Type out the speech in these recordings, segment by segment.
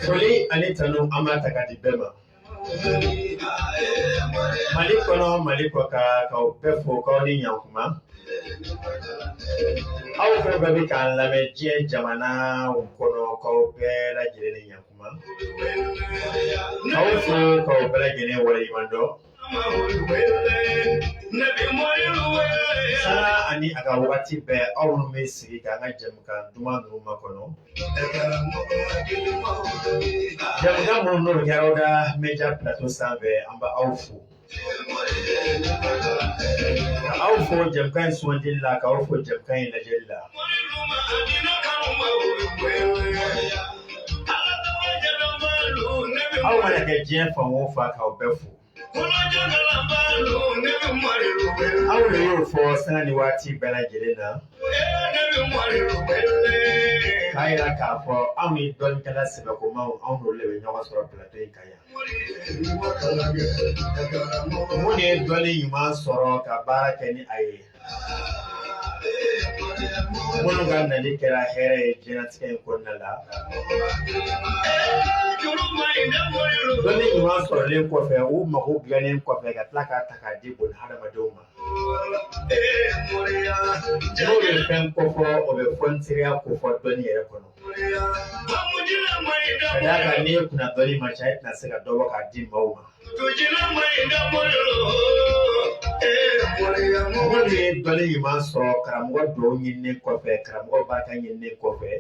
Foli ani tanu an b'a ta k'a di bɛɛ ma. Mali kɔnɔ Mali kɔ kan k'aw bɛɛ fo k'aw ni ɲankuma. Aw fɛn fɛn bɛ k'an lamɛn diɲɛ jamanaw kɔnɔ k'aw bɛɛ lajɛlen ni ɲankuma. K'aw fo k'aw bɛɛ lajɛlen waleɲuman dɔn. Sanga ani a ka wagati bɛɛ aw minnu bɛ sigi k'an ka jɛmukan duman ninnu makɔnɔ. Jɛmukan minnu n'olu kɛra aw ka media plateau sanfɛ an bɛ aw fo. Ka aw fo jɛmukan in sugandili la k'aw fo jɛmukan in lajɛli la. Aw mana kɛ diɲɛ fan o fan k'aw bɛɛ fo. Aw de y'o fɔ sanga ni waati bɛɛ lajɛlen na. K'a yira k'a fɔ anw ni dɔnnikɛla sɛbɛkomaw anw n'olu de bɛ ɲɔgɔn sɔrɔ plateau in kan yan. Mun ye dɔnni ɲuman sɔrɔ ka baara kɛ ni a ye. Minnu ka nali kɛra hɛrɛ ye diɲɛlatigɛ in kɔnɔna la. Dɔnni ɲuman sɔrɔlen kɔfɛ u mago dilannen kɔfɛ ka tila k'a ta k'a di boli hadamadenw ma. N'o ye fɛn kofɔ o bɛ fɔ n teriya kofɔ dɔnni yɛrɛ kɔnɔ. Ka d'a kan n'i kunna dɔnni ma ca i tɛna se ka dɔ bɔ k'a di maaw ma. Minnu ye dɔnni ɲuman sɔrɔ karamɔgɔ dɔw ɲininen kɔfɛ karamɔgɔ barika ɲininen kɔfɛ.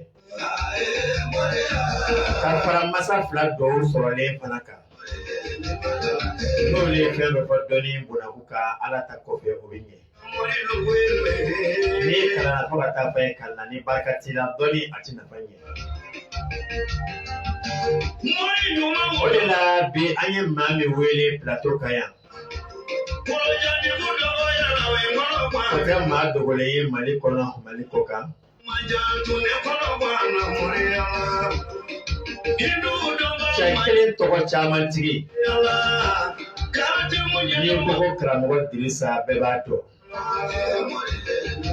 Ka fara masa fila dɔw sɔrɔlen fana kan. N'olu ye fɛn bɛɛ fɔ dɔnni bonaku kan ala ta kɔfɛ o bɛ ɲɛ. N'i kalanna fo ka taa fɔ ye kalan ni barika t'i la dɔnni a ti nafa ɲɛ. O de la bi an ye maa min wele plateau kan yan. O tɛ maa dogolen ye Mali kɔnɔ Mali kɔ kan. Cɛ kelen tɔgɔ caman tigi. N'i ko ko karamɔgɔ Dirisa bɛɛ b'a dɔn.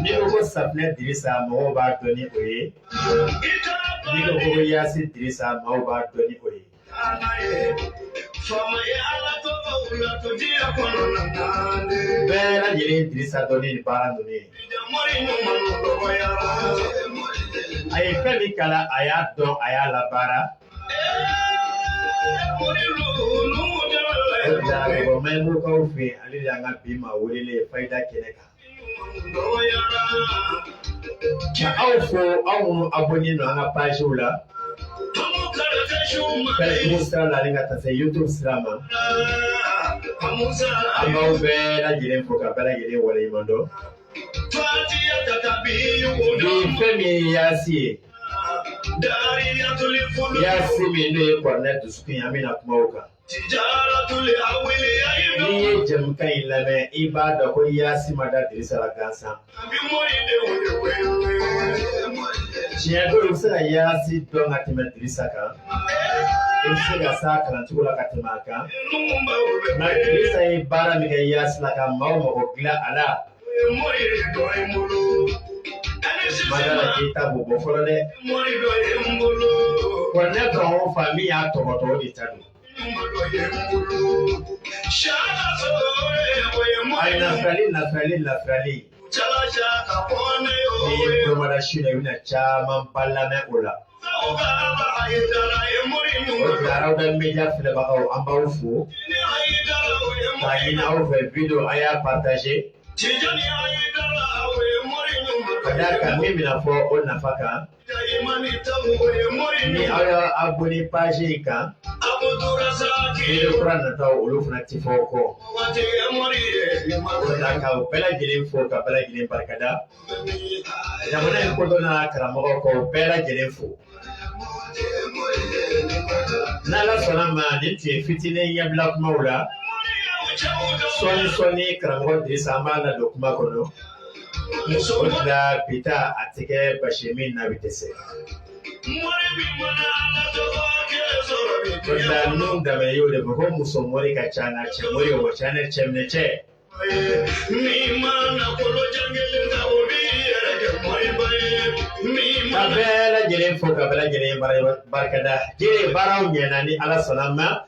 N'i ko ko Safinɛ Dirisa mɔgɔw b'a dɔn ni o ye. N'i ko ko Yasi Dirisa mɔgɔw b'a dɔn ni o ye. Bɛɛ lajɛlen Dirisa dɔnni ni baara ninnu ye. A ye fɛn min kalan a y'a dɔn a y'a labaara. Mayimukaw fɛ yen ale de y'an ka bi maa welelen Fayida kɛnɛ kan. Ka aw fo aw minnu abonné don an ka pagew la. Facebook sira la ani ka taa se YouTube sira ma. An b'aw bɛɛ lajɛlen fo ka bɛɛ lajɛlen waleɲuman dɔn. Ni fɛn min ye Yasi ye. Yasi min n'o ye Kɔrɔnɛ Dusukun ye an bɛna kuma o kan. N'i ye jɛmukan in lamɛn i b'a dɔn ko Yasi ma da Dirisa la gansan. Tiɲɛ don i bɛ se ka Yasi dɔn ka tɛmɛ Dirisa kan. I bɛ se ka s'a kalancogo la ka tɛmɛ a kan. Nka Dirisa ye baara min kɛ Yasi la ka maaw mago dilan a la. Madala Keita b'o bɔ fɔlɔ dɛ. Kɔrɔnɛ fan o fan min y'a tɔbɔtɔ o de ta don. A ye lafiyali. N'i ye kulomada su la i bɛna camanba lamɛn o la. O de la aw bɛ media filɛbagaw an b'aw fo. K'a ɲini aw fɛ video a y'a partager. Ka d'a kan min bɛna fɔ o nafa kan. Ni aw y'a abonné page in kan. Video kura nataw olu fana ti fɔ o kɔ. O de la k'aw bɛɛ lajɛlen fo ka bɛɛ lajɛlen barikada. Jamana in kodɔnna karamɔgɔw k'aw bɛɛ lajɛlen fo. N'Ala sɔnna ma nin tun ye fitinin ɲɛbila kumaw la. Sɔɔni karamɔgɔ Dirisa an b'a ladon kuma kɔnɔ. Wala pita atike bashimi na bitese. Wala nung dame yo de bako musomori kachana chemori o chane chemneche. Kabela jere fo kabela jere barkada jere baraw nyana ni ala salama.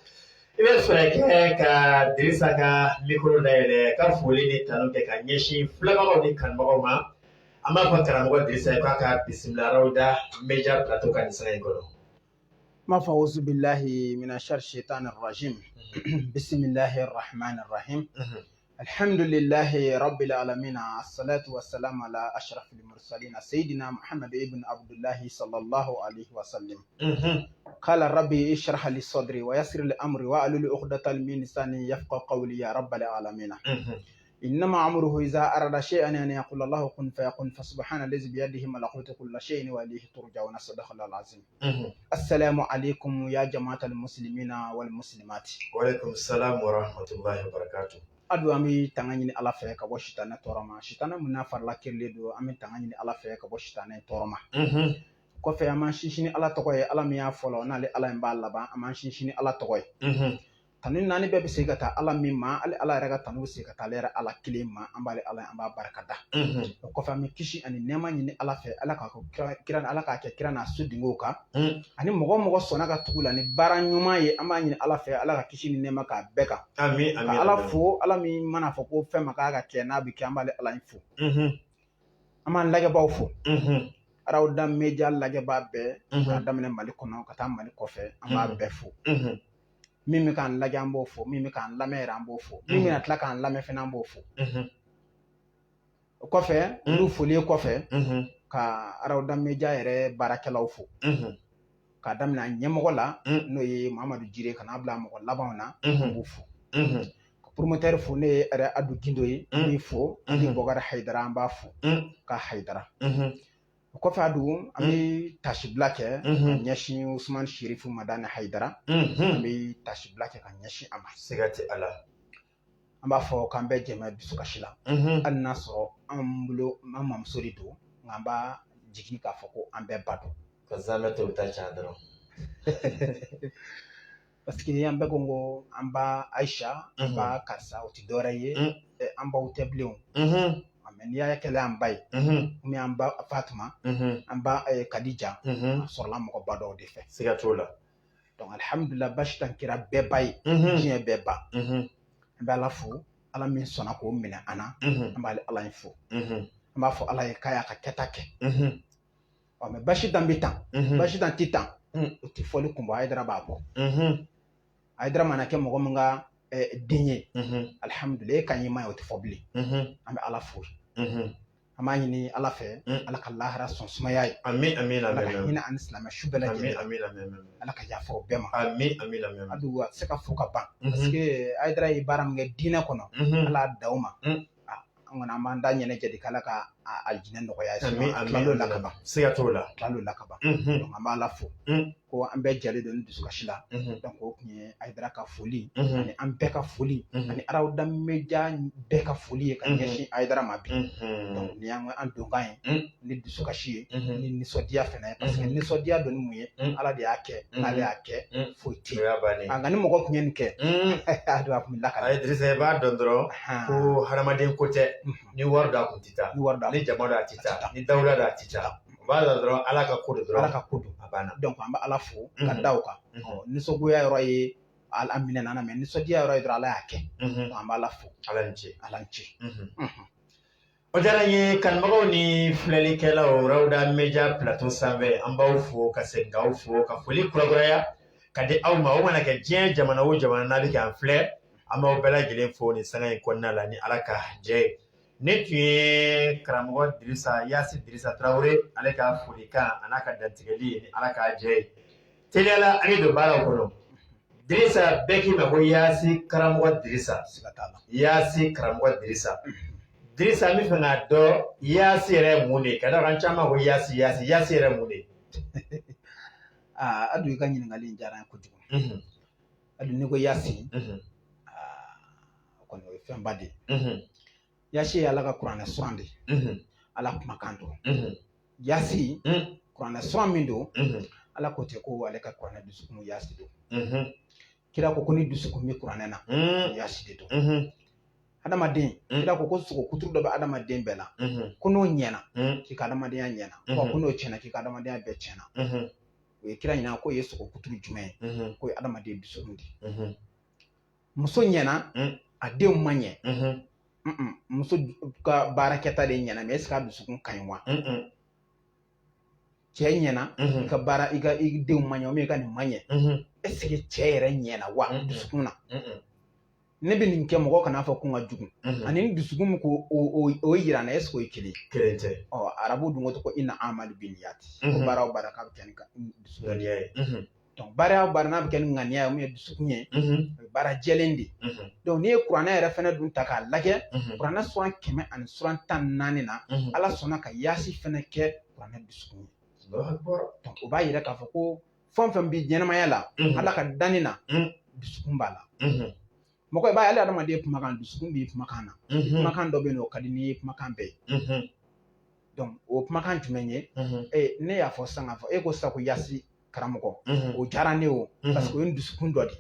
Ibe fere ka Dirisa ka micro daele ka foli ni tanu ke ka nyeshi flama ni kan bago ma ama fa karamɔgɔ Dirisa ka bismillah rawda major plateau kan sanga ngolo ما فوز بالله من شر الشيطان الرجيم بسم الله الرحمن الرحيم الحمد لله رب العالمين الصلاة والسلام على أشرف المرسلين سيدنا محمد ابن عبد الله صلى الله عليه وسلم قال ربي اشرح لي صدري ويسر لي أمري وأحلل عقدة من لساني يفقهوا قولي يا رب العالمين إنما أمره إذا أراد شيئا أن يقول الله كن فيكون فسبحان الذي بيده ملكوت كل شيء وإليه ترجعون صدق الله العظيم السلام عليكم يا جماعة المسلمين والمسلمات وعليكم السلام ورحمة الله وبركاته adu ami tangani ala fe ka boshitana toroma shitana munna farla kirle do ami tangani ala fe ka boshitana toroma ko fe ama shishini ala tokoy ala miya folo na le ala mba laba ama shishini ala tokoy tanin nani bebe segata ala mimma ala raga tanu segata lera ala kilima ambale ala amba barakada ko fa mi kishi ani nema ni ala fe ala ka kiran ala ka kiran asudingo ka ani mogo sona ka tugula ni baranyuma ye amba ni ala fe ala ka kishi ni nema ka beka amin ala fo ala mi mana fo ko fe maka ka kena bi kambale ala info ama lage baw fo araw dam meja lage ba be damene mali kono ka tam mali ko fe amba be fo mimi kan lage ambo fo mimi kan lamera ambo fo mimi na tla kan lame fena ambo fo ko fe lu foli ko fe ka araw dam meja ere barakelaw fo ka damna nyemogo la no ye Mamadou Jire kana bla mo labawna ambo fo promoteur fo ne ere adu gindo yi ni fo ni Bogar Haidara amba fo ka Haidara ko fa adu ami tashi blake nyashi Usman Sherifu Madani Haidara ami tashi blake kan nyashi ama sigati ala amba fo kambe jema bisukashila anna so ambulo mamam sorido ngamba jiki ka foko ambe bado kazame to utachadro parce que yambe gongo amba Aisha amba Karsa utidora ye amba uteblion amen ya kele ambay mi amba Fatuma amba Khadija sorla mo bado de fe sigatola donc alhamdulillah bashtan kira bebay jien beba amba la fu ala min sona ko mina ana amba ala info amba fo ala kaya ka ketake o me bashitan bitan bashitan titan uti foli kumbo Haidara babo Haidara manake mo nga dinye alhamdulillah kan yima uti fobli amba ala fu amani ni ala fe ala kallah rasul sumayay amin hina an islam shubala amin ala ka yafo bema amin adu wa seka fuka ban parce que Haidara baram nge dina kono ala dawma ngona manda nyene jadi kala ka aljina no ya amin lakaba sigatola klalo lakaba donc amba la fo ko ambe jale don dusuka shila donc ko kunye Haidara ka foli ani ambe ka foli ani araw dam meja be ka foli ka nyeshi Haidara mabi donc ni yang an dongan ni dusuka shi ni sodia fena parce que ni sodia don muye ala de yake ala yake foti angani mo ko kunye nke adu apmi lakala Idrissa ba dondro ko haramaden kote ni warda kuntita ni jamada tita ni dawla da tita bala dro ala ka kudu abana donc amba ala fo ka dawka ni so goya roye al amina nana men ni so dia roye dro ala yake amba ala fo alanci o jaranye kan mago ni fleli kela o rawda meja plateau sanve amba fo ka senga fo ka foli kurakuraya ka de awma o mana ke jien jamana o jamana na bi kan fle amba o bela gele fo ni sanga ko na la ni ala ka je ne tu ye karamɔgɔ Dirisa Yasi Dirisa Traoré ale ka folikan ana ka dantigɛli ni ala ka jɛ teliyala ani don baaraw kɔnɔ Dirisa bɛɛ k'i ma ko Yasi karamɔgɔ Dirisa Yasi karamɔgɔ Dirisa Dirisa min fɛ k'a dɔn Yasi yɛrɛ mun de ka da kan caman ko Yasi yɛrɛ mun de adu ka ɲininkali in diyara n ye kojugu adu ni ko Yasi kɔni o ye fɛnba de Yasi ala ka kuranɛ surandi ala kumakan don yasi kuranɛ sura min don ala ko ten ko ale ka kuranɛ dusukun yasi don kira ko ni dusukun bɛ kuranɛ na yasi de don adamaden kira ko sogo kuturu dɔ bɛ adamaden bɛɛ la ko n'o ɲɛna k'i ka adamadenya ɲɛna ko n'o tiɲɛna k'i ka adamadenya bɛɛ tiɲɛna o ye kira ɲininka ko ye sogo kuturu jumɛn ye ko ye adamaden dusukun de muso ɲɛna a denw ma ɲɛ muso ka baarakɛta de ɲɛna mais est-ce que a dusukun ka ɲi wa cɛ ɲɛna i ka baara i denw ma ɲɛ ou bien i ka nin ma ɲɛ est-ce que cɛ yɛrɛ ɲɛna wa dusukun na ne bɛ nin kɛ mɔgɔ kana fɔ ko n ka jugu ani ni dusukun min ko o yira na est-ce que o ye kelen tɛ arabu dun ko inna amali binniyati ko baara o baara k'a bɛ kɛ ni dusukun ye donc baara o baara n'a bɛ kɛ ni ŋaniya ye ou bien dusukun ye o ye baara jɛlen de donc n'i ye kuranɛ yɛrɛ fɛnɛ dun ta k'a lajɛ kuranɛ sura 114 na ala sɔnna ka yaasi fɛnɛ kɛ kuranɛ dusukun ye donc o b'a yira k'a fɔ ko fɛn o fɛn bɛ ɲɛnamaya la ala ka danni na dusukun b'a la mɔgɔ i b'a ye ale adamaden kumakan dusukun b'i kumakan na kumakan dɔ bɛ yen nɔ o ka di n'i ye kumakan bɛɛ ye donc o kumakan jumɛn ye ne y'a fɔ sisan k'a fɔ e ko sisan ko yaasi karamɔgɔ o diyara ne o parce que o ye dusukun dɔ de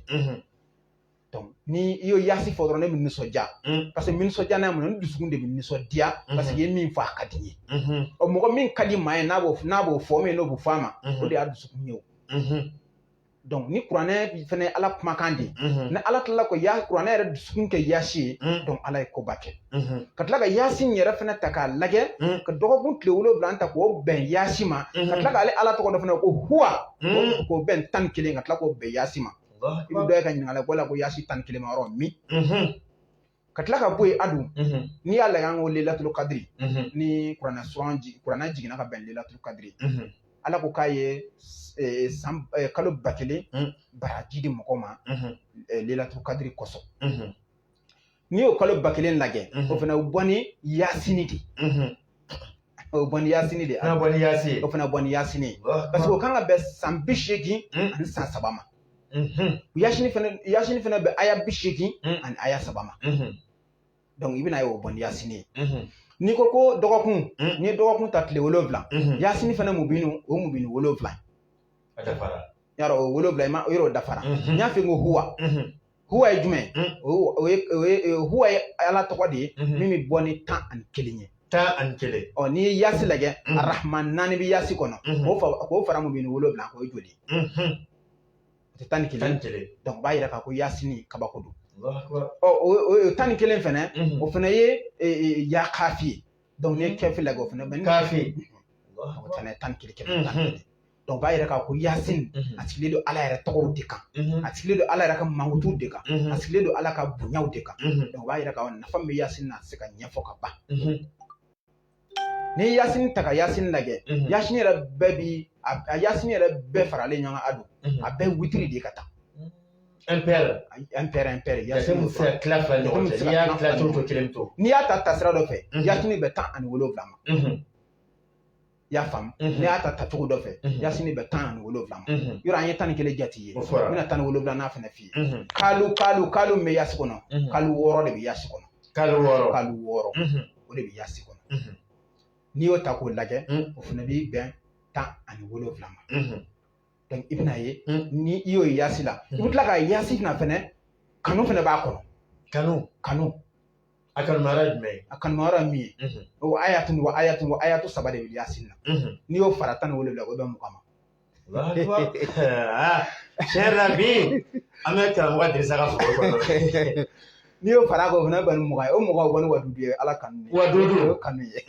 donc ni i y'o yaasi fɔ dɔrɔn ne bɛ nisɔndiya parce que nisɔndiya n'a ye mun ye ni dusukun de bɛ nisɔndiya parce que i ye min fɔ a ka di n ye ɔ mɔgɔ min ka di maa ye n'a b'o fɔ min n'o bɛ fɔ a ma o de y'a dusukun ye o donc ni kuranɛ fɛnɛ ye ala kumakan de ni ala tilala ko kuranɛ yɛrɛ dusukun kɛ yaasi ye donc ala ye koba kɛ ka tila ka yaasi yɛrɛ fɛnɛ ta k'a lajɛ ka dɔgɔkun tile 7 ta k'o bɛn yaasi ma ka tila k'ale ala tɔgɔ dɔ fɛnɛ ko huwa k'o bɛn 11 ka tila k'o bɛn yaasi ma i bɛ dɔ ye ka ɲininkali k'o la ko yaasi 11 ma yɔrɔ min ka tila ka bɔ yen adu n'i y'a lajɛ an ko leilatul kadiri ni kuranɛ jiginna ka bɛn leilatul kadiri ala ko k'a ye kalo 1000 baraji di mɔgɔ ma leilatul kadiri kosɔn n'i y'o kalo 1000 lajɛ o fana o bɔ ni yaasini de o bɔ ni yaasini de o fana bɔ ni yaasini parce que o kan ka bɛn san 80 ani san 3 ma yaasini fana bɛ aya 80 ani aya 3 ma donc i bɛna ye o bɔ ni yaasini ye n'i ko dɔgɔkun n'i ye dɔgɔkun ta tile 7 yaasini fana mu bɛ o mu bɛ ni 7 yarɔ o 7 ma yɔrɔ o dafara n y'a fɛ ko huwa ye jumɛn o ye huwa ye ala tɔgɔ de ye min bɛ bɔ ni 11 ye 11 ɔ n'i ye yaasi lajɛ arahman 4 bɛ yaasi kɔnɔ k'o fara mu bɛ ni 7 k'o ye joli o tɛ 11 donc o b'a yira k'a ko yaasini kabako don o 11 fɛnɛ o fɛnɛ ye ya kaafi ye donc n'i ye kɛfi lajɛ o fɛnɛ bɛ kaafi o fɛnɛ ye 11 donc o b'a yira k'a ko yaasini a sigilen don ala yɛrɛ tɔgɔw de kan a sigilen don ala yɛrɛ ka mankutu de kan a sigilen don ala ka bonyaw de kan donc o b'a yira k'a fɔ nafa min bɛ yaasini na a tɛ se ka ɲɛfɔ ka ban n'i ye yaasini ta ka yaasini lajɛ yaasini yɛrɛ bɛɛ bi a yaasini yɛrɛ bɛɛ faralen ɲɔgɔn kan adu a bɛɛ witiri de ka taa impère yaasini se tila fila ɲɔgɔn cɛ n'i y'a tila cogo kelen to n'i y'a ta sira dɔ fɛ yaasini bɛ 17 ma i y'a faamu n'i y'a ta cogo dɔ fɛ yaasini bɛ 17 ma yɔrɔ an ye 11 jate ye n bɛna 17 n'a fɛnɛ f'i ye kalo min bɛ yaasi kɔnɔ kalo 6 de bɛ yaasi kɔnɔ kalo 6 o de bɛ yaasi kɔnɔ n'i y'o ta k'o lajɛ o fɛnɛ b'i bɛn 17 ma donc i bɛna ye ni i y'o ye yaasi la i bɛ tila ka yaasi fana fɛnɛ kanu fɛnɛ b'a kɔnɔ kanu a kanumara jumɛn ye a kanumara min ye o ayatu 3 de bɛ yaasi na n'i y'o fara 17 o bɛ 20 ma tiɲɛ na bi an bɛ karamɔgɔ Dirisa ka foro kɔnɔ n'i y'o fara k'o fana bɛ ni 20 ye o mɔgɔw bɛ ni wadudu ye ala kanu ye kanu ye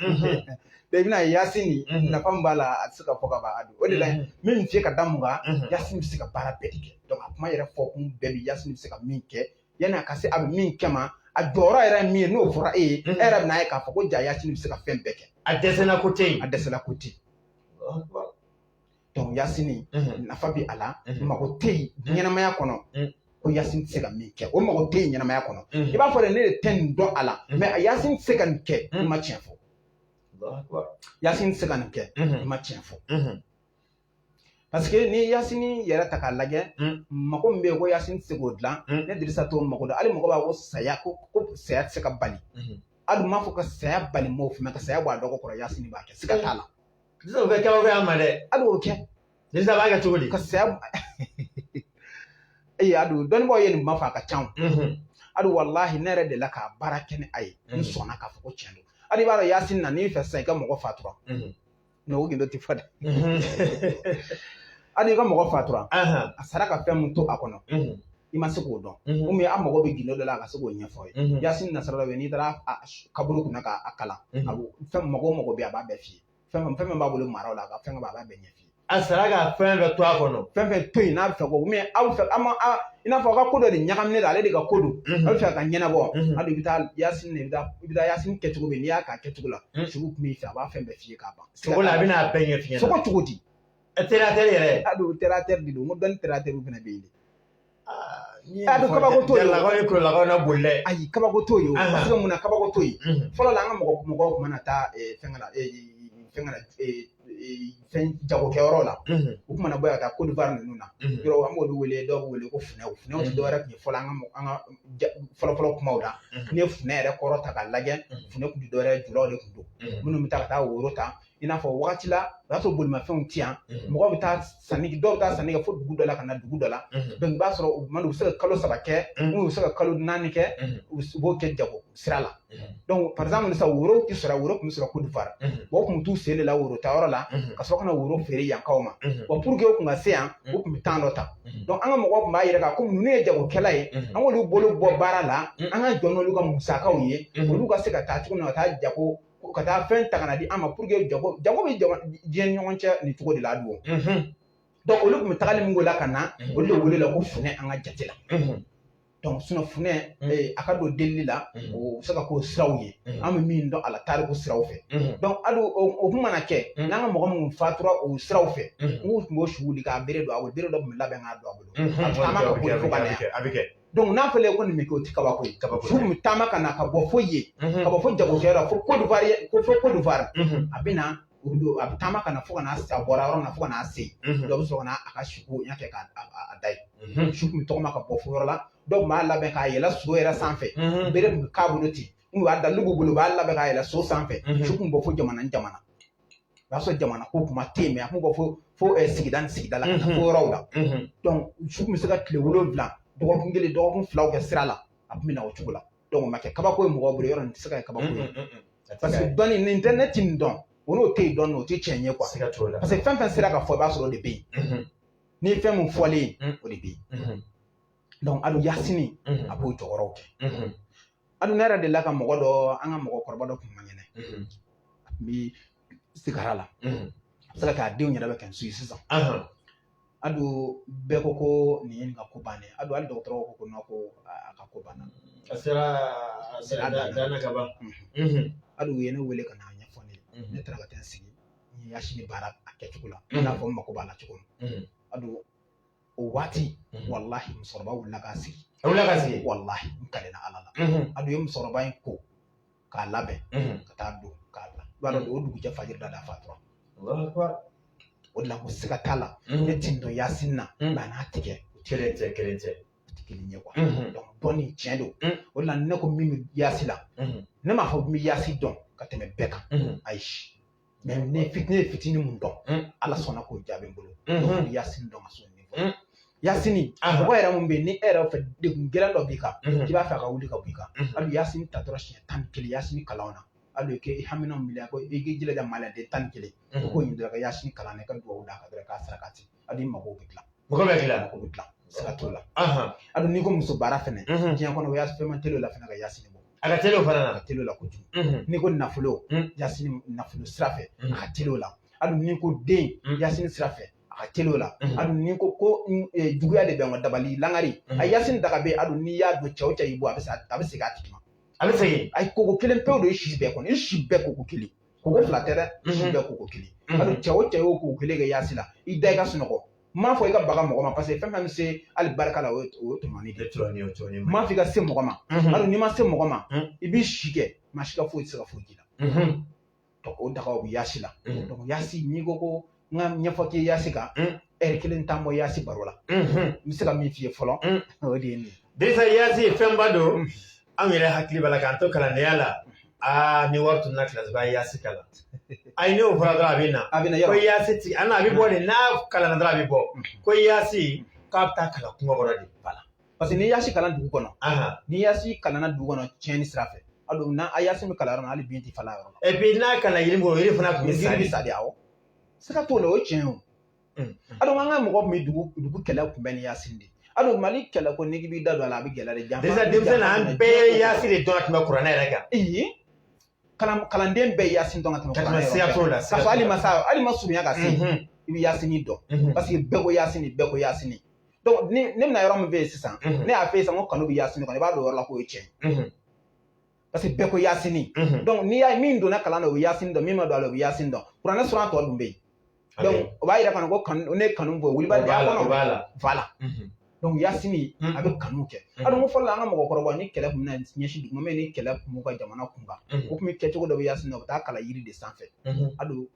i bɛna yaasini nafa min b'a la a tɛ se ka fɔ ka ban o de la min fiyɛ ka da mun kan yaasini bɛ se ka baara bɛɛ de kɛ donc a kuma yɛrɛ fɔ kun bɛɛ bɛ yaasini bɛ se ka min kɛ yanni a ka se a bɛ min kɛ ma a jɔyɔrɔ yɛrɛ ye min ye n'o fɔra e ye e yɛrɛ bɛna ye k'a fɔ ko ja yaasini bɛ se ka fɛn bɛɛ kɛ a dɛsɛla ko tɛ yen a dɛsɛla ko tɛ yen donc yaasini nafa bɛ a la mago tɛ yen ɲɛnamaya kɔnɔ ko yaasini tɛ se ka min kɛ o mago tɛ yen ɲɛnamaya kɔnɔ i b'a fɔ de ne de tɛ nin dɔn a la mais yaasini tɛ se ka nin kɛ i ma tiɲɛ fɔ yaasini tɛ se ka nin kɛ i ma tiɲɛ fɔ parce que ni yaasini yɛrɛ ta k'a lajɛ mago min bɛ yen ko yaasini tɛ se k'o dilan ne Dirisa t'o mago dɔn hali mɔgɔ b'a ko saya ko saya tɛ se ka bali adu ma fo ka saya bali mo fu ma ka saya bwa dogo koro yasini ba ke sika tala Disa be kawo ga amade. adu oke Disa ba ga tugudi. ka saya adu don bo yen ma fa ka chan adu wallahi nere de la ka barake ni ay ni sona ka fo ko chendo adu ba yasin na ni fe sai ka mo ko fatura no wo gindo ti fada adu ka mo ko fatura asara ka fe mun to akono ima se ko don o me amago be gindo de la ka se ko nya fo yasin na sara be ni dara kaburu kuna ka akala abu fe mo be aba be fi fe ba bolo mara la ka fe ba be nya fi asara ga fe be to akono fe to ina fe ko me aw fe ama ina fo ka kodo ni nyakam ne dale de ka kodo aw fe ka nyana bo adu bita yasin ne bita yasin ketugo be ni aka ketugo la shugu mi fe ba fe be fi ka ba so la bina penye fi so ko tugudi terater yere adu terater di do mo don terater bu na be ni adu kaba ko to la ko na bulle ayi kaba ko to yo parce que muna kaba ko to yi folo la nga mo ko mana ta fengala fen jago ke oro la o kuma na boya ta Côte d'Ivoire nunu na yoro am wolu wele do wele ko fune ti do rek ni fola nga folo kuma oda ne fune re ko rota ka lage fune ku do re julo le ku do munu mi ta woro ta ina fo wakati la raso bol ma fen tian mo ko ta sanigi do ta sanigi fo dugu do la kana dugu do la donc ba soro man u se kalo saba ke u se kalo nani ke u bo ke jago sirala donc par exemple sa woro ki sura woro ku sura Côte d'Ivoire bo ku tu sele la woro ta oro la ka so kana woro feri ya kawma bo pour que ku nga se an o ku tando ta donc anga mo ko ba yira ka ko nu ne jago kela yi an wolu bolo bo bara la anga jono lu ka musaka wiye lu ka se ka ta tu na ta jago ka taa fɛn ta kana di an ma pour que jago bɛ diɲɛ ɲɔgɔn cɛ ni cogo de la don donc olu tun bɛ tagali min la ka na olu de wele la ko funɛ an ka jate la donc sinon funɛ a ka don delili la o bɛ se ka k'o siraw ye an bɛ min dɔn a la tariku siraw fɛ donc hali o kun mana kɛ n'an ka mɔgɔ minnu fatura o siraw fɛ n k'u tun b'o su wuli k'a bere don a bolo bere dɔ tun bɛ labɛn k'a don a bolo a taama ka boli fo ka na yan donc n'a fɔra ko nin bɛ kɛ o tɛ kabako ye su tun bɛ taama ka na ka bɔ foyi ye ka bɔ fo jagokɛyɔrɔ fo Côte d'Ivoire a bɛ na a bɛ taama ka na fo ka na a bɔra yɔrɔ na fo ka na se dɔ bɛ sɔrɔ ka na a ka suko n y'a kɛ k'a da ye su tun bɛ tɔgɔma ka bɔ fo yɔrɔ la dɔw tun b'a labɛn k'a yɛlɛ so yɛrɛ sanfɛ bere tun bɛ k'a bolo ten n'u y'a dalu b'u bolo u b'a labɛn k'a yɛlɛ so sanfɛ su tun bɛ bɔ fo jamana o y'a sɔrɔ jamana ko kuma tɛ yen mɛ a tun bɛ bɔ fo sigida ni sigida la ka taa fo yɔrɔw la donc su tun bɛ se ka tile 7 dɔgɔkun kelen dɔgɔkun filaw kɛ sira la a tun bɛ na o cogo la donc o ma kɛ kabako ye mɔgɔw bolo yɔrɔ nin tɛ se ka kɛ kabako ye parce que dɔnni nin tɛ ne ti nin dɔn o n'o tɛ yen dɔn o tɛ tiɲɛ ye quoi parce que fɛn fɛn sera ka fɔ i b'a sɔrɔ o de bɛ yen ni fɛn min fɔlen o de bɛ yen donc hali yasini a b'o jɔyɔrɔw kɛ hali ne yɛrɛ delila ka mɔgɔ dɔ an ka mɔgɔkɔrɔba dɔ tun man kɛnɛ a tun bɛ sigara la a bɛ se ka kɛ a denw yɛrɛ bɛ kɛ n suye sisan adu bɛɛ ko nin ye nin ka ko bannen adu hali dɔgɔtɔrɔw ko ko a ka ko banna a sera dana ka ban adu ye ne wele ka na ɲɛfɔ ne ne taara ka taa n sigi n ye yasini baara a kɛcogo la i n'a fɔ n mako b'a la cogo min adu o waati wallahi musokɔrɔba wulila k'a sigi wallahi n kalela ala la adu ye musokɔrɔba in ko k'a labɛn ka taa don k'a bila i b'a dɔn o dugujɛ fajiri da a fatura o de la ko siga t'a la ne ti dɔn yasin na nka n'a tigɛ kelen tɛ o tɛ kelen ye quoi donc dɔnni tiɲɛ don o de la ne ko min bɛ yasi la ne m'a fɔ n bɛ yasi dɔn ka tɛmɛ bɛɛ kan ayi mais ne ye fitinin mun dɔn ala sɔnna k'o jaabi n bolo donc yasin dɔn ka so nin fɔ yasini mɔgɔ yɛrɛ mun bɛ yen ni e yɛrɛ fɛ degun gɛlɛn dɔ b'i kan k'i b'a fɛ a ka wuli ka bɔ i kan hali yasin ta dɔrɔn siɲɛ 11 yasin kalanw na hali k'i hamina miliya ko i k'i jilaja maliyɛnden 11 ko ɲin dɔrɔn ka yasin kalan ne ka duwawu d'a kan dɔrɔn k'a sarakati hali mago bɛ dilan mɔgɔ bɛ dilan sira t'o la hali n'i ko muso baara fɛnɛ diɲɛ kɔnɔ o y'a fɛn ma teliw la fɛnɛ ka yasin bɔ a ka teliw fana na a ka teliw la kojugu n'i ko nafolo yasin nafolo sira fɛ a ka teliw la hali n'i ko den yasin sira fɛ a ka teliw la hali n'i ko juguya de bɛ n ka dabali langari a yasin daga bɛ hali n'i y'a don cɛ o cɛ y'i bɔ a bɛ segin a tigi ma a bɛ segin a ye koko kelen pewu don i si bɛɛ kɔnɔ i si bɛɛ koko kelen koko 2 tɛ dɛ i si bɛɛ koko kelen hali cɛ o cɛ y'o koko kelen kɛ yasi la i da i ka sunɔgɔ m'a fɔ i ka baga mɔgɔ ma parce que fɛn fɛn bɛ se hali barika la o ye tɔmɔni de m'a fɔ i ka se mɔgɔ ma hali n'i ma se mɔgɔ ma i b'i si kɛ maa si ka foyi tɛ se ka foyi k'i la donc o dagaw bɛ yasi la donc yasi n'i ko n ka ɲɛfɔ k'i ye yasi kan heure kelen t'an bɔ yasi baro la n bɛ se ka min f'i ye fɔlɔ o de ye nin ye Dirisa yasi ye fɛnba don anw yɛrɛ hakili b'a la k'an to kalandenya la ni wartu na class ba yasi kala ai ne o fara dra bina yaro ko yasi ti ana abi bo na kala na dra bi bo ko yasi ka ta kala kuma gora di bala parce que ni yasi kala dugu kono ni yasi kala na dugu kono tieni sirafe adu na ayasi mi kala ron ali binti fala ron e bi na kala yiri mo yiri fana ko misali sadi awo saka to no chien adu nga mo mi dugu kala ku ben yasi ndi adu mali kala ko nigi bi dadu ala bi gela de jamba déjà dem sana an be yasi de donat ma qur'ana reka kalan den be yasi donat ma qur'ana reka ka so ali masunya ka se ibi yasi ni do parce que be ko yasi ni donc ne na yoro mo be sisan ne a fe sa mo kanu bi yasi ni ko ba do la ko eche parce que be ko yasi ni donc ni ya min do na kala no yasi ni do mi ma do lo yasi ni do qur'ana sura to dum be donc o ba ira kan ko kan ne kanu bo wuli ba ya ko voilà donc yasini abe kanu ke adu mo fola nga mo ko ni kele mun na nyeshi dum me ni kele mu ka jamana kunga ko mi ke to do yasini no ta kala yiri de sanfe adu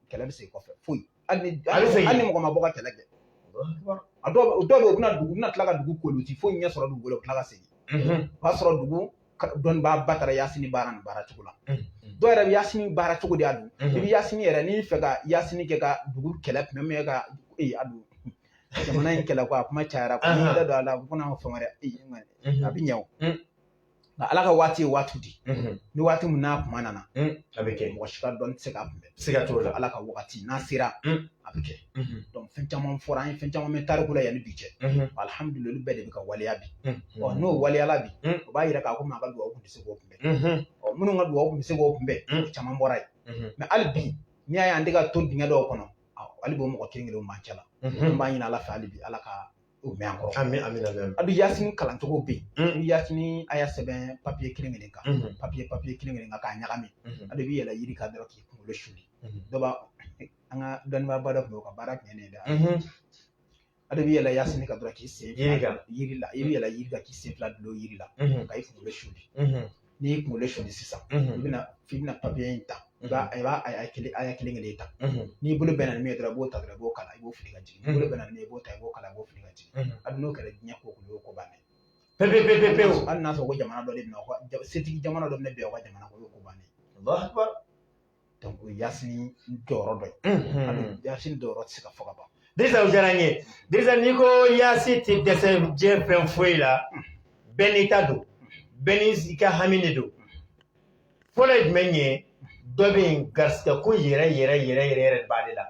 kele be se ko fe fuy ani mo ko ma boka kele ke ado do be na tlaga dugu ko luti fo nya soro dugu lo tlaga segi ba soro dugu don ba batara yasini baran bara tugula do era yasini bara tugudi adu bi yasini era ni fega yasini ke ka dugu kele me ga adu jamana in kela ko kuma cara ko ni da ala kuna famare abin yau na alaka wati di ni wati mun na kuma nana abike mo shika don sega to la alaka wati na sira abike donc fen chamon foran fen chamon me tar kula yani biche alhamdulillah be de ka waliya bi o no waliya la bi o ba yira ka ko ma ka duwa ko sego kumbe o munu nga duwa ko sego kumbe chamon boray mais albi ni aya ndiga to dinga do kono ali bo mo ko kengelo ma chala mba nyina ala fa ali bi ala ka o me encore amin adu yasin kalan to go bi yasin aya seben papier kilingene ka papier kilingene ka nyagami adu bi yela yiri ka daro ki ko le shuli do ba anga don ba bada ko ka barak ne da adu bi yela yasin ka daro ki se yiri la yiri ka ki se fla do yiri la ka ifu le shuli ni ko le shuli sisa bina papier inta ba ay kilingene ta ni bulu benan me dara bo ta dara bo kala ibo fili gaji ni bulu benan me bo ta ibo kala bo fili gaji adno kala nya ko ko bane pepe an na so go jamana do de no ko seti jamana do ne be ko jamana ko bane Allah akbar donc yasini doro do yasini doro sika foka ba déjà ujaranye déjà niko yasi ti dese je fen foila benitado benisika haminedo fola menye dobin gaska ko yere bade la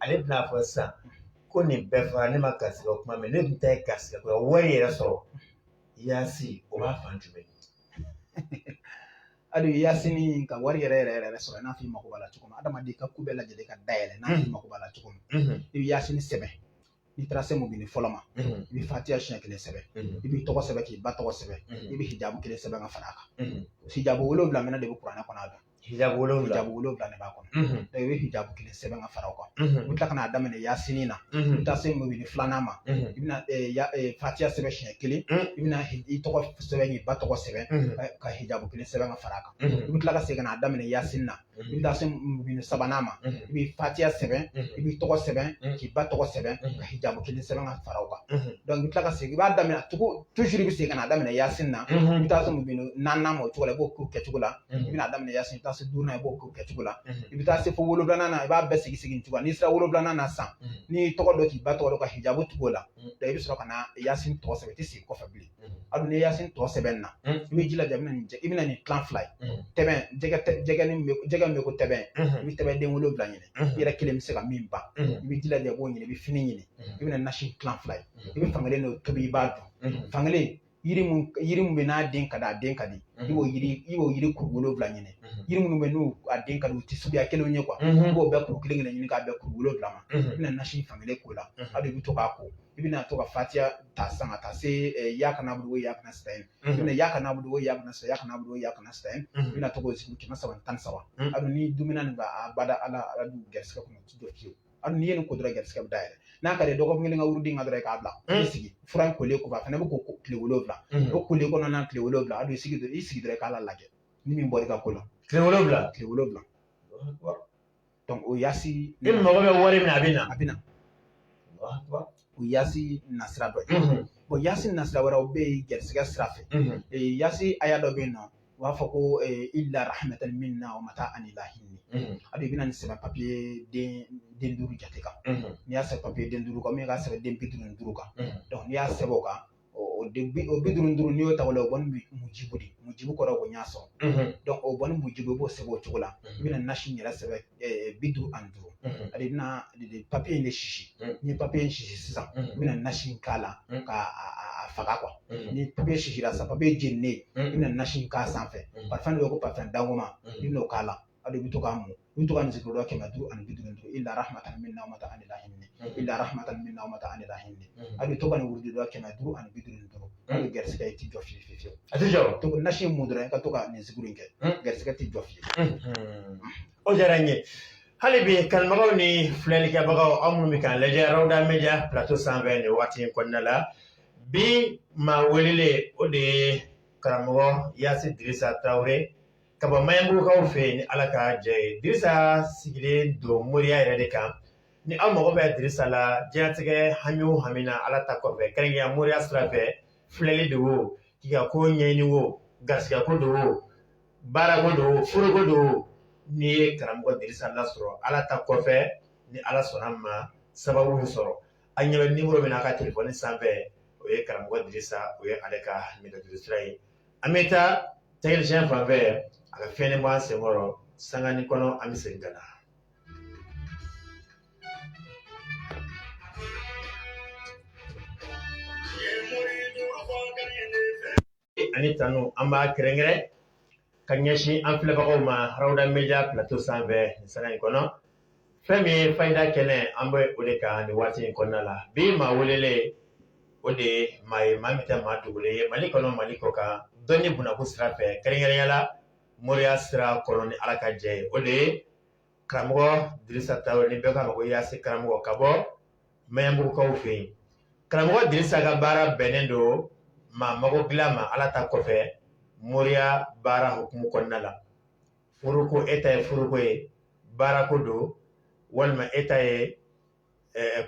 ale bna fo sa ko ni befa ni makasi ko kuma me ne bita gaska ko wari yere so yasi o ba fantume adu yasini ka wari yere so na fi mako bala tukuma adama di ka kubela jede ka daele na fi mako bala tukuma yasini sebe ni tracé mo bini folama bi fatia chien kele sebe bi to ko sebe ki ba to ko sebe bi hijabu kele sebe nga fanaka hijabu wolo bla mena de bu qur'ana ko na hijabu wolo bla ne ba ko da wi hijabu kele sebe nga fara ko mutla kana adama ne yasini na tracé mo bini flanama ibna fatia sebe chien kele ibna to ko sebe ni ba to ko sebe ka hijabu kele sebe nga faraka mutla ka sebe na adama ne yasinna bi tracé mo bini sabanama bi fatia sebe bi to ko sebe ki ba to ko sebe ka hijabu kele sebe nga faraka donc mutla ka sebe ba adama tuko toujours bi sebe na adama ne yasinna bi tracé mo bini nanna mo to ko bo ko ke tugula ibna adama ne yasin tracé durna bo ko ke tugula bi tracé fo wolo blana ba be sigi tugula ni sra wolo blana na san ni to ko do ki ba to ko ka hijabu tugula da ibi sro kana yasin to sebe ti si ko fabli adu ne yasin to sebe na bi jila jamna ni ibna ni clan fly teben jega me ko teben bi teben den wolo blana ni ira kile mi se ka mimba bi jila de bo ni bi fini ni ibna national clan fly ibi fangale no to bi ba do fangale yiri mun be na den kada den kadi iwo yiri kurwolo bla nyine yiri mun be no aden kadi ti subi akelo nye kwa iwo be kur kile nyine ka be kurwolo bla ma ina nashi family ko la adu bi to ka ko ibina to ka fatia ta sanga ta se yakana budo yakana stain ibina yakana budo yakana stain yakana budo yakana stain ibina to ko siku kina sawan tan sawa adu ni dumina ba bada ala adu gerska ko to do kiyo adu ni yen ko dra gerska daire na ka de dogo ngeli nga wurudi nga dra ka bla sigi furan ko le ko ba fana ko kle wolovla o ko le ko non kle wolovla adu sigi dra ka la lage ni mi mbori ka ko la kle wolovla donc o yasi ni mo go be wori na abina Allah akbar o yasi nasra do o yasi nasra wara o be gersiga srafe yasi aya do be no wa fa ko illa rahmatan minna wa mata'an ilahin adu bina ni seba papier den duru jate kan ni ya seba papier den duru kan mi ga seba den bidurun duru kan donc ni ya seba kan o bidurun duru ni o tawala bon mujibu ko rago nyaso donc o bon mujibu bo seba o chugula bina nashi ni la seba bidu anduru adu na de papier ni shishi ni papier shishi sisan bina nashi kala ka faga quoi ni papier shishi la sa papier jenne bina nashi ka sanfɛ parfum do ko parfum dangoma bino kala adu bito kamu bito kan zikro ke madu an bidurun duru illa rahmatan minna wa mata'an ilahin illa rahmatan minna wa mata'an ilahin adu to kan wurdi do ke madu an bidurun duru adu gerska ti jofi adu jaw to nashi mudra ka to ka ni zikruin ke gerska ti jofi o jaranye halibi kalmagaw ni fleli ke bagaw amul mi kan leje rawda media plateau 120 ni wati ko nala bi ma welile o de karamo Yasi Dirisa Traoré kaba mayambu kaw fe ni alaka jey Dirisa sigile do moriya yere de kan ni amago be Dirisa la jatige hamiu hamina ala ta ko be kanya moriya strafe fleli do kiga ko nyeni wo gaskiya ko do bara ko do furu ko do ni karamgo Dirisa la soro ala ta ko fe ni ala sonama sababu soro anya numéro bina ka téléphone sanfɛ o ye karamgo Dirisa o ye ale ka numéro yi ameta technicien fanfɛ a ka fɛn ne b'an senkɔrɔ sangani kɔnɔ an bɛ segin ka na. Ani tanu an b'a kɛrɛnkɛrɛn ka ɲɛsin an filɛbagaw ma Rawda Media plateau sanfɛ nin sanga in kɔnɔ fɛn min ye fayida kɛnɛ an bɛ o de kan nin waati in kɔnɔna la bi maa welelen o de ye maa ye maa min tɛ maa dogolen ye Mali kɔnɔ Mali kɔ kan dɔnni bunako sira fɛ kɛrɛnkɛrɛnya la moriya sira kɔnɔ ni ala ka jɛ ye o de ye karamɔgɔ Dirisa Traoré ni bɛɛ k'a ma ko Yasi karamɔgɔ ka bɔ Mayambugukaw fɛ yen karamɔgɔ Dirisa ka baara bɛnnen don maa mago dilan ma ala ta kɔfɛ moriya baara hukumu kɔnɔna la furuko e ta ye furuko ye baarako don walima e ta ye